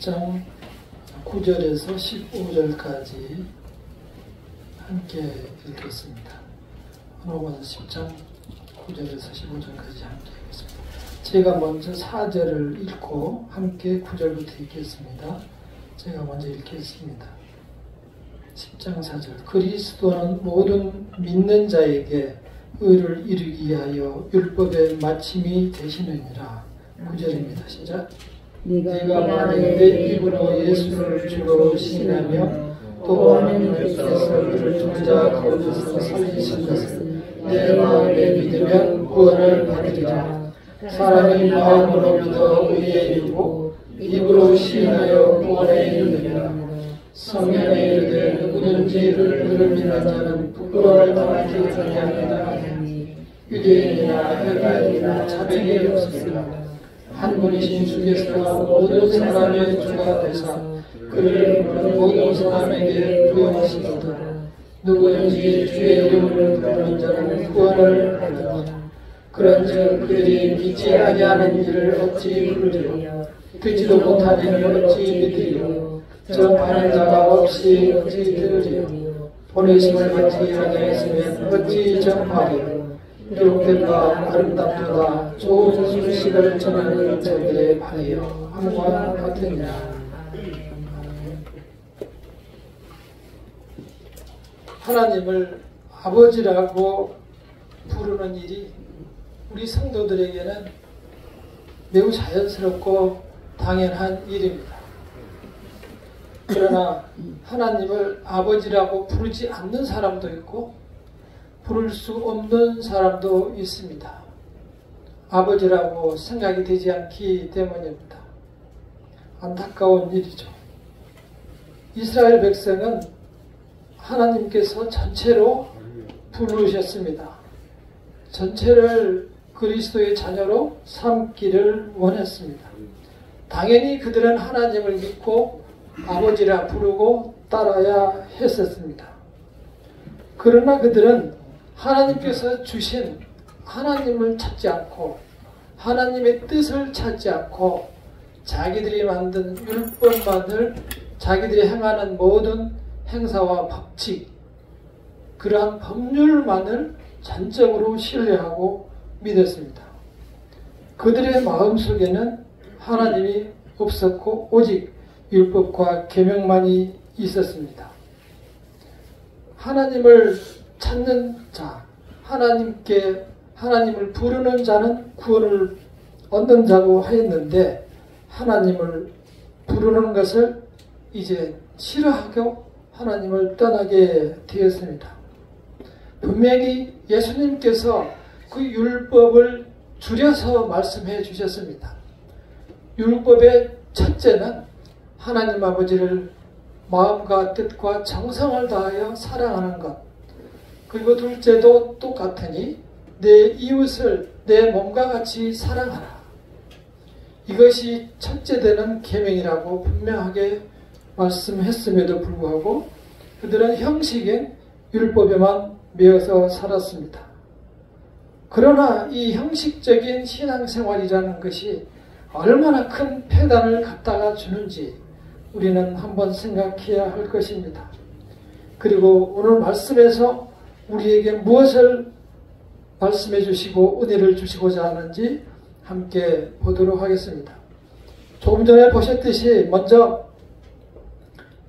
10장 9절에서 15절까지 함께 읽겠습니다. 로마서 10장 9절에서 15절까지 함께 읽겠습니다. 제가 먼저 4절을 읽고 함께 9절부터 읽겠습니다. 제가 먼저 읽겠습니다. 10장 4절. 그리스도는 모든 믿는 자에게 의를 이루기 위하여 율법의 마침이 되시느니라. 9절입니다. 시작. 네가 만일 내 입으로 예수를 주로 시인하며 또 하나님께서 그를 죽은 자 가운데서 살리신 것을 내 마음에 믿으면 구원을 받으리라. 사람이 마음으로 믿어 의에 이르고 입으로 시인하여 구원에 이르느니라. 성경에 이르되 누구든지 이를 믿는 자는 부끄러움을 당하지 아니하리라. 유대인이나 헬라인이나 차별이 없으리라. 한 분이신 주께서 모든 사람의 주가 되사 그를 부르는 모든 사람에게 부여하시도다. 누구든지 주의 이름을 부르는 자는 구원을 받으리라. 그런즉 그들이 믿지 아니하는 일을 어찌 부르리요? 듣지도 못한 일을 어찌 믿으리요? 전파하는 자가 없이 어찌 들으리요? 보내심을 받지 아니하였으면 어찌 전파하리요? 기록된 바 아름답도다. 좋은 소식을 전하는 자들의 바이요 함과 같으니라. 하나님을 아버지라고 부르는 일이 우리 성도들에게는 매우 자연스럽고 당연한 일입니다. 그러나 하나님을 아버지라고 부르지 않는 사람도 있고 부를 수 없는 사람도 있습니다. 아버지라고 생각이 되지 않기 때문입니다. 안타까운 일이죠. 이스라엘 백성은 하나님께서 전체로 부르셨습니다. 전체를 그리스도의 자녀로 삼기를 원했습니다. 당연히 그들은 하나님을 믿고 아버지라 부르고 따라야 했었습니다. 그러나 그들은 하나님께서 주신 하나님을 찾지 않고 하나님의 뜻을 찾지 않고 자기들이 만든 율법만을 자기들이 행하는 모든 행사와 법칙, 그러한 법률만을 전적으로 신뢰하고 믿었습니다. 그들의 마음속에는 하나님이 없었고 오직 율법과 계명만이 있었습니다. 하나님을 찾는 자, 하나님을 부르는 자는 구원을 얻는 자고 하였는데 하나님을 부르는 것을 이제 싫어하고 하나님을 떠나게 되었습니다. 분명히 예수님께서 그 율법을 줄여서 말씀해 주셨습니다. 율법의 첫째는 하나님 아버지를 마음과 뜻과 정성을 다하여 사랑하는 것, 그리고 둘째도 똑같으니 내 이웃을 내 몸과 같이 사랑하라. 이것이 첫째 되는 계명이라고 분명하게 말씀했음에도 불구하고 그들은 형식인 율법에만 매여서 살았습니다. 그러나 이 형식적인 신앙생활이라는 것이 얼마나 큰 폐단을 갖다가 주는지 우리는 한번 생각해야 할 것입니다. 그리고 오늘 말씀에서 우리에게 무엇을 말씀해 주시고 은혜를 주시고자 하는지 함께 보도록 하겠습니다. 조금 전에 보셨듯이 먼저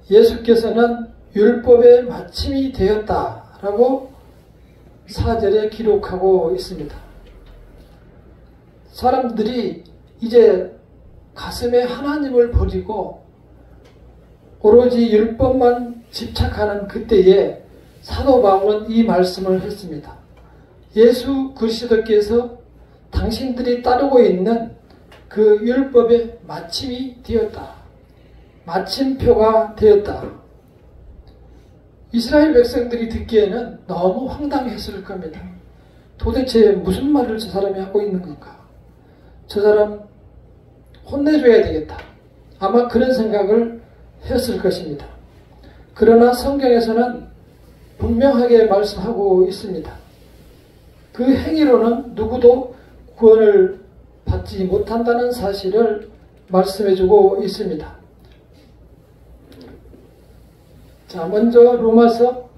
예수께서는 율법의 마침이 되었다라고 4절에 기록하고 있습니다. 사람들이 이제 가슴에 하나님을 버리고 오로지 율법만 집착하는 그때에 사도 바울은 이 말씀을 했습니다. 예수 그리스도께서 당신들이 따르고 있는 그 율법의 마침이 되었다. 마침표가 되었다. 이스라엘 백성들이 듣기에는 너무 황당했을 겁니다. 도대체 무슨 말을 저 사람이 하고 있는 건가? 저 사람 혼내줘야 되겠다. 아마 그런 생각을 했을 것입니다. 그러나 성경에서는 분명하게 말씀하고 있습니다. 그 행위로는 누구도 구원을 받지 못한다는 사실을 말씀해주고 있습니다. 자, 먼저 로마서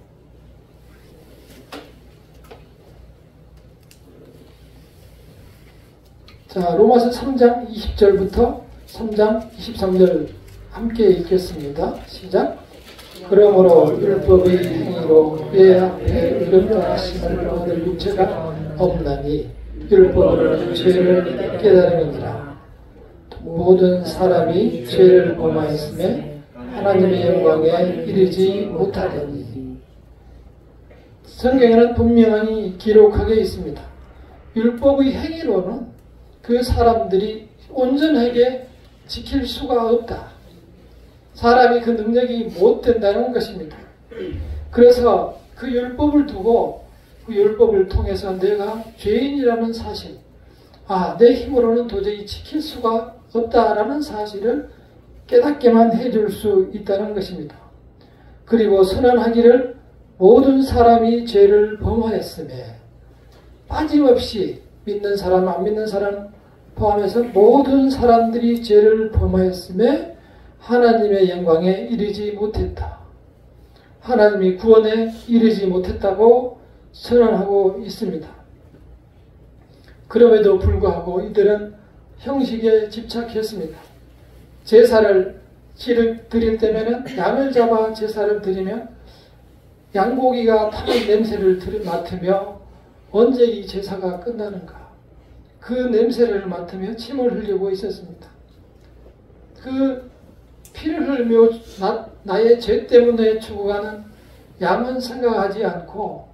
3장 20절부터 3장 23절 함께 읽겠습니다. 시작. 그러므로 율법의 행위로 내 앞에 의롭다 하심을 얻을 육체가 없나니 율법으로 죄를 깨달음이니라. 모든 사람이 죄를 범하였음에 하나님의 영광에 이르지 못하리니. 성경에는 분명히 기록하게 있습니다. 율법의 행위로는 그 사람들이 온전하게 지킬 수가 없다. 사람이 그 능력이 못 된다는 것입니다. 그래서 그 율법을 두고 그 율법을 통해서 내가 죄인이라는 사실, 내 힘으로는 도저히 지킬 수가 없다라는 사실을 깨닫게만 해줄 수 있다는 것입니다. 그리고 선언하기를 모든 사람이 죄를 범하였음에 빠짐없이 믿는 사람, 안 믿는 사람 포함해서 모든 사람들이 죄를 범하였음에 하나님의 영광에 이르지 못했다. 하나님이 구원에 이르지 못했다고 선언하고 있습니다. 그럼에도 불구하고 이들은 형식에 집착했습니다. 제사를 드릴 때면은 양을 잡아 제사를 드리면 양고기가 타는 냄새를 맡으며 언제 이 제사가 끝나는가? 그 냄새를 맡으며 침을 흘리고 있었습니다. 그 피를 흘리며 나의 죄 때문에 죽어가는 양은 생각하지 않고,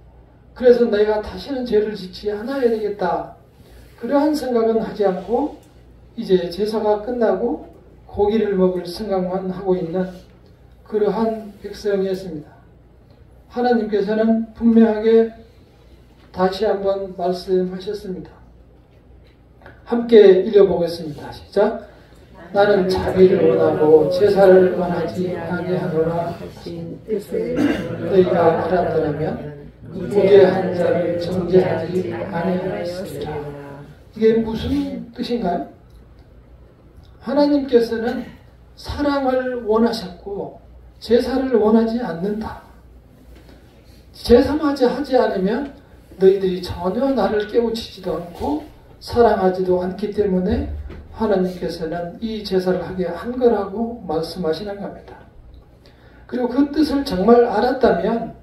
그래서 내가 다시는 죄를 짓지 않아야 되겠다, 그러한 생각은 하지 않고 이제 제사가 끝나고 고기를 먹을 생각만 하고 있는 그러한 백성이었습니다. 하나님께서는 분명하게 다시 한번 말씀하셨습니다. 함께 읽어보겠습니다. 시작. 나는 자비를 원하고 제사를 원하지 아니하노라. 너희가 알았더라면 무죄한 자를 정죄하지 아니하였으리라. 이게 무슨 뜻인가요? 하나님께서는 사랑을 원하셨고 제사를 원하지 않는다. 제사마저 하지 않으면 너희들이 전혀 나를 깨우치지도 않고 사랑하지도 않기 때문에 하나님께서는 이 제사를 하게 한 거라고 말씀하시는 겁니다. 그리고 그 뜻을 정말 알았다면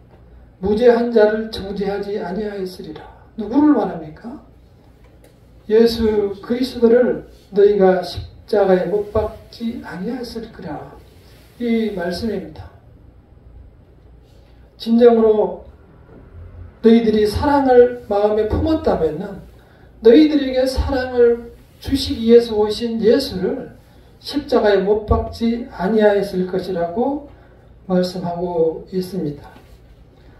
무죄한 자를 정죄하지 아니하였으리라. 누구를 말합니까? 예수 그리스도를 너희가 십자가에 못 박지 아니하였을 거라. 이 말씀입니다. 진정으로 너희들이 사랑을 마음에 품었다면 너희들에게 사랑을 주시기 위해서 오신 예수를 십자가에 못 박지 아니하였을 것이라고 말씀하고 있습니다.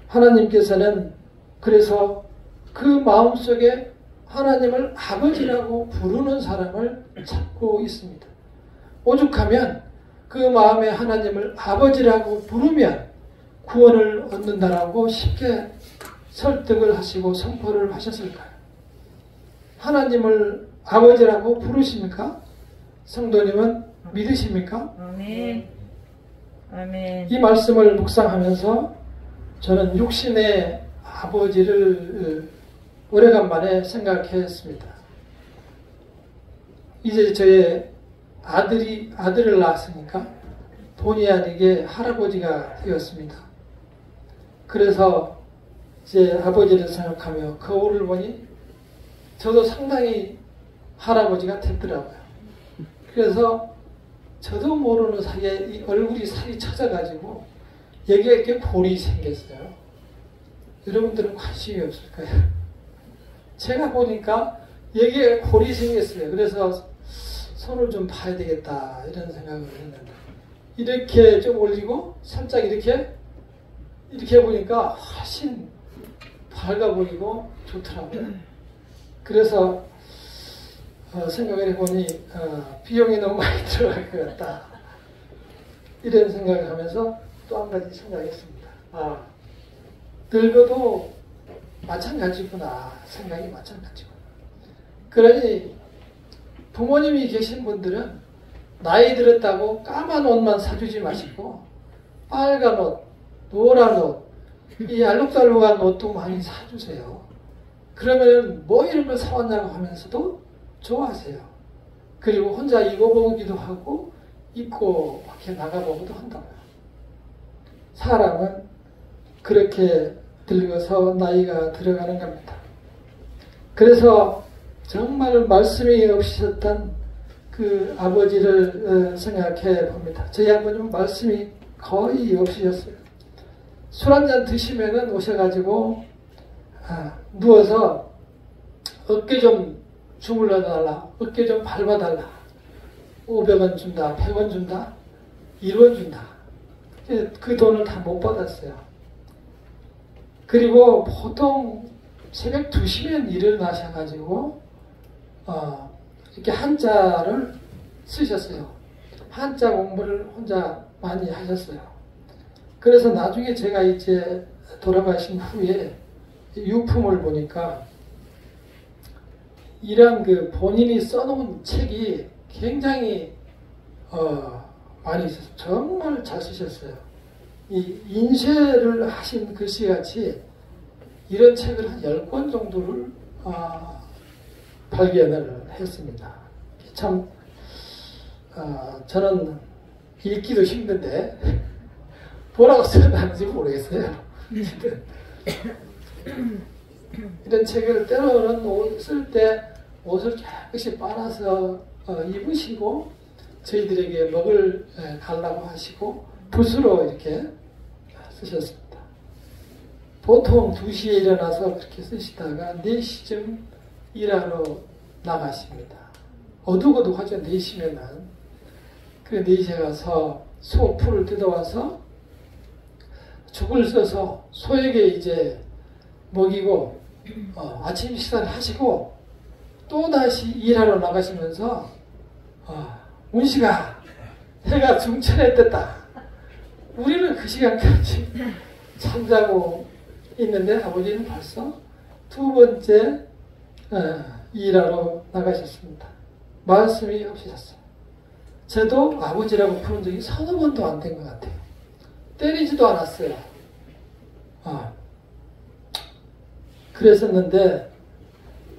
하나님께서는 그래서 그 마음속에 하나님을 아버지라고 부르는 사람을 찾고 있습니다. 오죽하면 그 마음에 하나님을 아버지라고 부르면 구원을 얻는다라고 쉽게 설득을 하시고 선포를 하셨을까요? 하나님을 아버지라고 부르십니까? 성도님은 믿으십니까? 아멘. 아멘. 이 말씀을 묵상하면서 저는 육신의 아버지를 오래간만에 생각했습니다. 이제 저의 아들을 낳았으니까 본의 아니게 할아버지가 되었습니다. 그래서 제 아버지를 생각하며 거울을 보니 저도 상당히 할아버지가 됐더라고요. 그래서 저도 모르는 사이에 이 얼굴이 살이 처져가지고 여기에 이렇게 볼이 생겼어요. 여러분들은 관심이 없을 거예요. 제가 보니까 여기에 볼이 생겼어요. 그래서 손을 좀 봐야 되겠다 이런 생각을 했는데 이렇게 좀 올리고 살짝 이렇게 보니까 훨씬 밝아 보이고 좋더라고요. 그래서 생각을 해보니 비용이 너무 많이 들어갈 것 같다 이런 생각을 하면서 또 한 가지 생각했습니다. 늙어도 마찬가지구나, 생각이 마찬가지구나. 그러니 부모님이 계신 분들은 나이 들었다고 까만 옷만 사주지 마시고 빨간 옷, 노란 옷, 이 알록달록한 옷도 많이 사주세요. 그러면 뭐 이런 걸 사왔냐고 하면서도 좋아하세요. 그리고 혼자 입어보기도 하고 입고 밖에 나가보기도 한다고요. 사람은 그렇게 늙어서 나이가 들어가는 겁니다. 그래서 정말 말씀이 없으셨던 그 아버지를 생각해 봅니다. 저희 아버님은 말씀이 거의 없으셨어요. 술 한잔 드시면은 오셔가지고 누워서 어깨 좀 주물러 달라, 어깨 좀 밟아달라, 500원 준다, 100원 준다, 1원 준다. 그 돈을 다 못 받았어요. 그리고 보통 새벽 2시면 일어나셔가지고 이렇게 한자를 쓰셨어요. 한자 공부를 혼자 많이 하셨어요. 그래서 나중에 제가 이제 돌아가신 후에 유품을 보니까 이런 그 본인이 써놓은 책이 굉장히 많이 있었어요. 정말 잘 쓰셨어요. 이 인쇄를 하신 글씨같이 이런 책을 한 10권 정도를 발견을 했습니다. 참 저는 읽기도 힘든데 뭐라고 써놨는지 모르겠어요. 이런 책을 때로는 옷 쓸 때 옷을 깨끗이 빨아서 입으시고 저희들에게 먹을 달라고 하시고 붓으로 이렇게 쓰셨습니다. 보통 2시에 일어나서 그렇게 쓰시다가 4시쯤 일하러 나가십니다. 어둑어둑하죠. 4시면은. 그래 4시에 가서 소 풀을 뜯어와서 죽을 써서 소에게 이제 먹이고 아침 식사를 하시고 또다시 일하러 나가시면서 문씨가 해가 중천에 떴다. 우리는 그 시간까지 잠자고 있는데 아버지는 벌써 2번째 일하러 나가셨습니다. 말씀이 없으셨어요. 저도 아버지라고 부른 적이 3-4번도 안 된 것 같아요. 때리지도 않았어요. 그랬었는데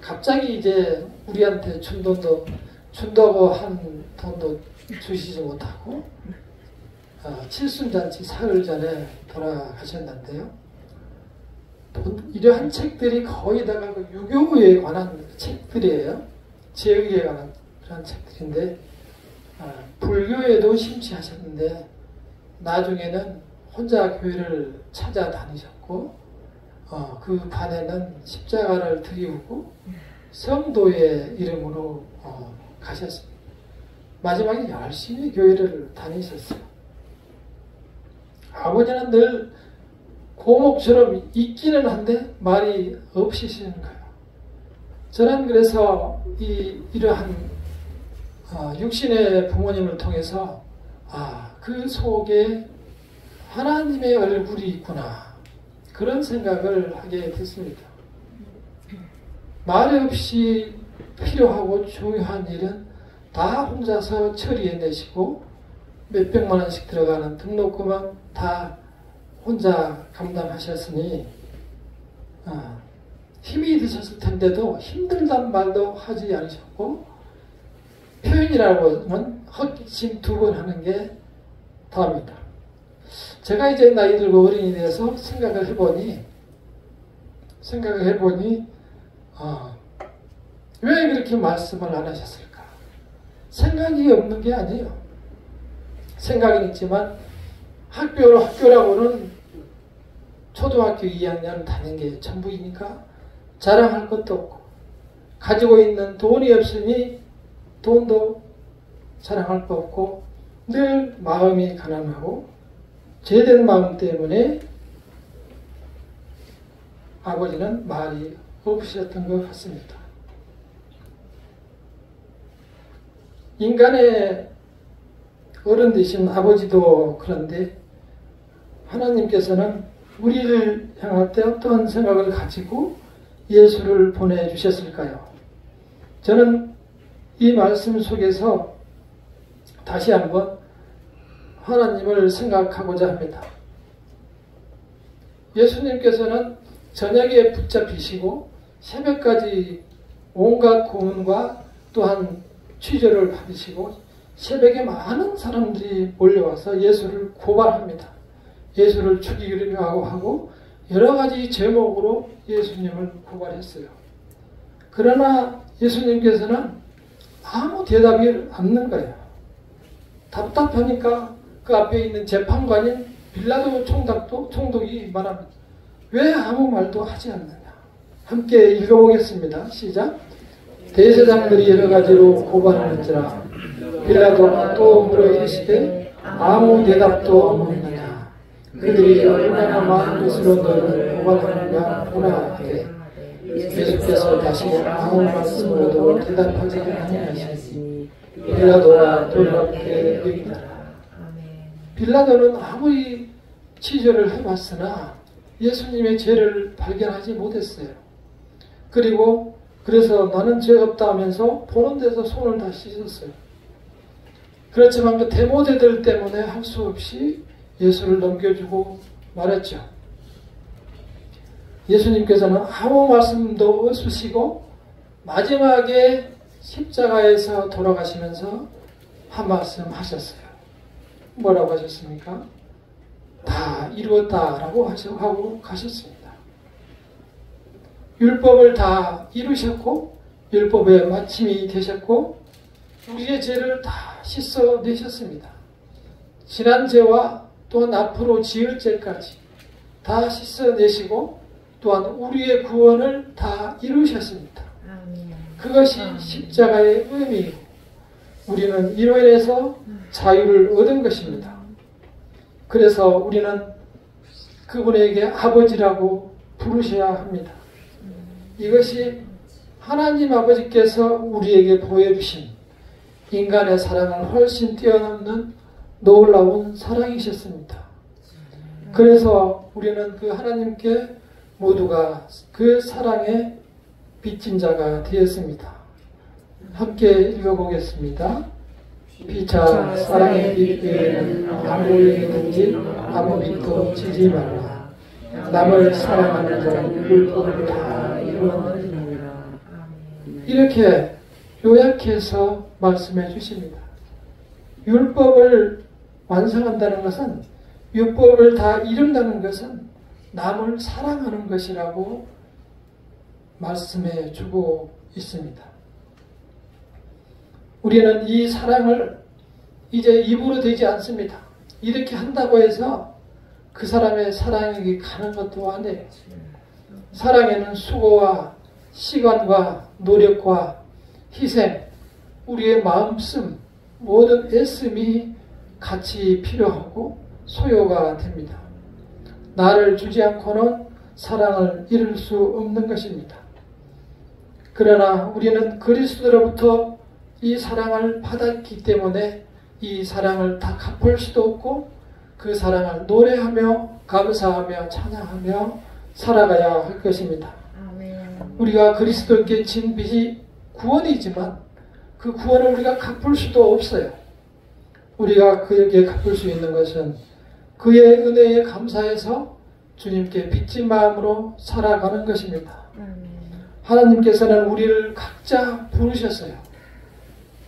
갑자기 이제 우리한테 준다고 한 돈도 주시지 못하고 칠순잔치 사흘 전에 돌아가셨는데요. 이러한 책들이 거의 다가 유교에 관한 책들이에요. 제의에 관한 그런 책들인데 불교에도 심취하셨는데 나중에는 혼자 교회를 찾아다니셨고 그 반에는 십자가를 들이우고 성도의 이름으로 가셨습니다. 마지막에 열심히 교회를 다니셨어요. 아버지는 늘 고목처럼 있기는 한데 말이 없으시는 거예요. 저는 그래서 이러한 육신의 부모님을 통해서 그 속에 하나님의 얼굴이 있구나 그런 생각을 하게 됐습니다. 말 없이 필요하고 중요한 일은 다 혼자서 처리해내시고 몇백만 원씩 들어가는 등록금은 다 혼자 감당하셨으니 힘이 드셨을 텐데도 힘들단 말도 하지 않으셨고 표현이라고는 헛기침 2번 하는 게 다입니다. 제가 이제 나이 들고 어른이 돼서 생각을 해보니 왜 그렇게 말씀을 안 하셨을까? 생각이 없는 게 아니에요. 생각은 있지만 학교라고는 초등학교 2학년 다닌 게 전부이니까 자랑할 것도 없고 가지고 있는 돈이 없으니 돈도 자랑할 거 없고 늘 마음이 가난하고 죄된 마음 때문에 아버지는 말이 없으셨던 것 같습니다. 인간의 어른 되신 아버지도 그런데 하나님께서는 우리를 향할 때 어떤 생각을 가지고 예수를 보내주셨을까요? 저는 이 말씀 속에서 다시 한번 하나님을 생각하고자 합니다. 예수님께서는 저녁에 붙잡히시고 새벽까지 온갖 고문과 또한 취조를 받으시고 새벽에 많은 사람들이 몰려와서 예수를 고발합니다. 예수를 죽이려고 하고 여러 가지 제목으로 예수님을 고발했어요. 그러나 예수님께서는 아무 대답이 없는 거예요. 답답하니까 그 앞에 있는 재판관인 빌라도 총독이 말합니다. 왜 아무 말도 하지 않느냐. 함께 읽어보겠습니다. 시작. 대제사장들이 여러 가지로 고발하는지라 빌라도가 또 물어 이르시되 아무 대답도 없느냐. 그들이 얼마나 많은 것으로 너를 고발하느냐 보라 하되 예수께서 다시 아무 말씀으로도 대답하지 아니하시니 빌라도가 놀랍게 여기더라. 빌라도는 아무리 취조를 해봤으나 예수님의 죄를 발견하지 못했어요. 그리고 그래서 나는 죄 없다 하면서 보는 데서 손을 다 씻었어요. 그렇지만 그 데모대들 때문에 할 수 없이 예수를 넘겨주고 말했죠. 예수님께서는 아무 말씀도 없으시고 마지막에 십자가에서 돌아가시면서 한 말씀 하셨어요. 뭐라고 하셨습니까? 다 이루었다라고 하고 가셨습니다. 율법을 다 이루셨고 율법의 마침이 되셨고 우리의 죄를 다 씻어내셨습니다. 지난 죄와 또한 앞으로 지을 죄까지 다 씻어내시고 또한 우리의 구원을 다 이루셨습니다. 그것이 십자가의 의미이고 우리는 이로 인해서 자유를 얻은 것입니다. 그래서 우리는 그분에게 아버지라고 부르셔야 합니다. 이것이 하나님 아버지께서 우리에게 보여주신 인간의 사랑을 훨씬 뛰어넘는 놀라운 사랑이셨습니다. 그래서 우리는 그 하나님께 모두가 그 사랑의 빚진 자가 되었습니다. 함께 읽어보겠습니다. 피차 사랑의 빚 외에는 아무에게든지 아무 빚도 지지 말라. 남을 사랑하는 자는 율법을 다 이루었느니라. 이렇게 요약해서 말씀해 주십니다. 율법을 완성한다는 것은 율법을 다 이룬다는 것은 남을 사랑하는 것이라고 말씀해 주고 있습니다. 우리는 이 사랑을 이제 입으로 되지 않습니다. 이렇게 한다고 해서 그 사람의 사랑이 가는 것도 아니에요. 사랑에는 수고와 시간과 노력과 희생, 우리의 마음씀, 모든 애씀이 같이 필요하고 소요가 됩니다. 나를 주지 않고는 사랑을 이룰 수 없는 것입니다. 그러나 우리는 그리스도로부터 이 사랑을 받았기 때문에 이 사랑을 다 갚을 수도 없고 그 사랑을 노래하며 감사하며 찬양하며 살아가야 할 것입니다. 우리가 그리스도께 진 빚이 구원이지만 그 구원을 우리가 갚을 수도 없어요. 우리가 그에게 갚을 수 있는 것은 그의 은혜에 감사해서 주님께 빚진 마음으로 살아가는 것입니다. 하나님께서는 우리를 각자 부르셨어요.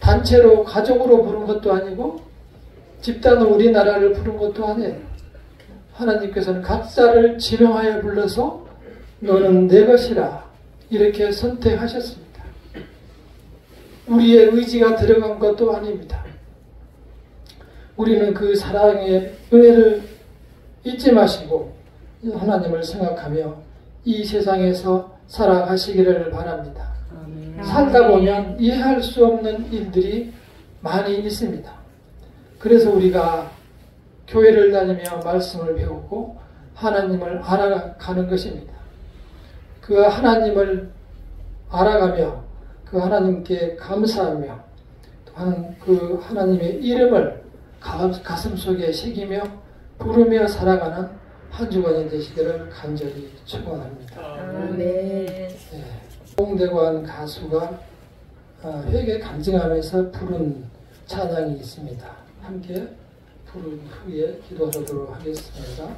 단체로 가족으로 부른 것도 아니고 집단으로 우리나라를 부른 것도 아니에요. 하나님께서는 각자를 지명하여 불러서 너는 내 것이라 이렇게 선택하셨습니다. 우리의 의지가 들어간 것도 아닙니다. 우리는 그 사랑의 은혜를 잊지 마시고 하나님을 생각하며 이 세상에서 살아가시기를 바랍니다. 살다 보면 이해할 수 없는 일들이 많이 있습니다. 그래서 우리가 교회를 다니며 말씀을 배우고 하나님을 알아가는 것입니다. 그 하나님을 알아가며 그 하나님께 감사하며 또한 그 하나님의 이름을 가슴 속에 새기며 부르며 살아가는 한 주간이 되시기를 간절히 축원합니다. 네. 홍대관 가수가 회개 간증하면서 부른 찬양이 있습니다. 함께 부른 후에 기도하도록 하겠습니다.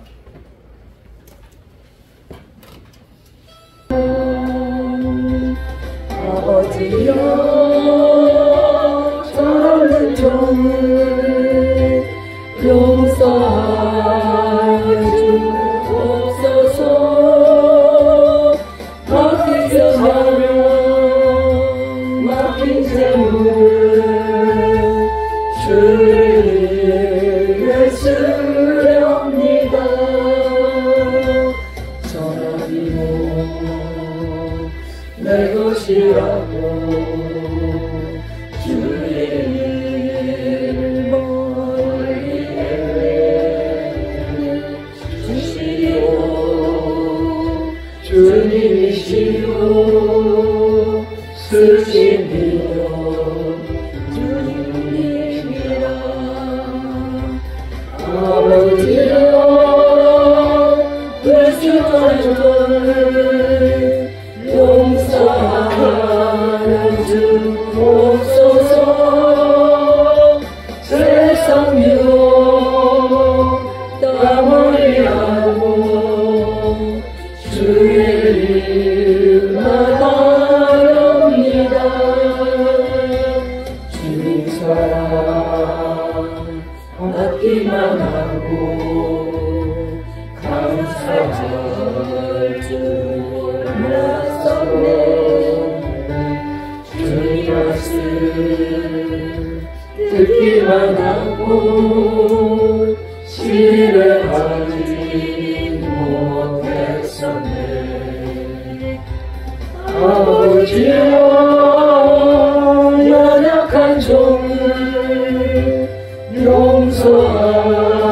아버지여 저런 종을 용서하여 주옵소서. 맡긴 재물 주를 쓰렵니다. 전하기로 내 것이라고 주의 멀리 주시오. 주님이시오 쓰시니요 주님이시라. 아버지여 불쌍한 용서하여 주옵소서. 세상 미워 땀 흘리하고 주의 일만 하렵니다. 주님 사랑 받기만 하고 감사할 줄 몰랐었네. 주님 말씀 듣기만 하고 신뢰하지 못했었네. 아버지여 연약한 종을 용서하여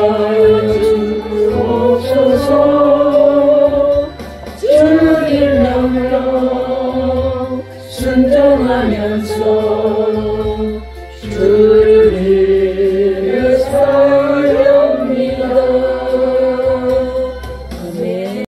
주옵소서. 주님 명령 순종하면서 주를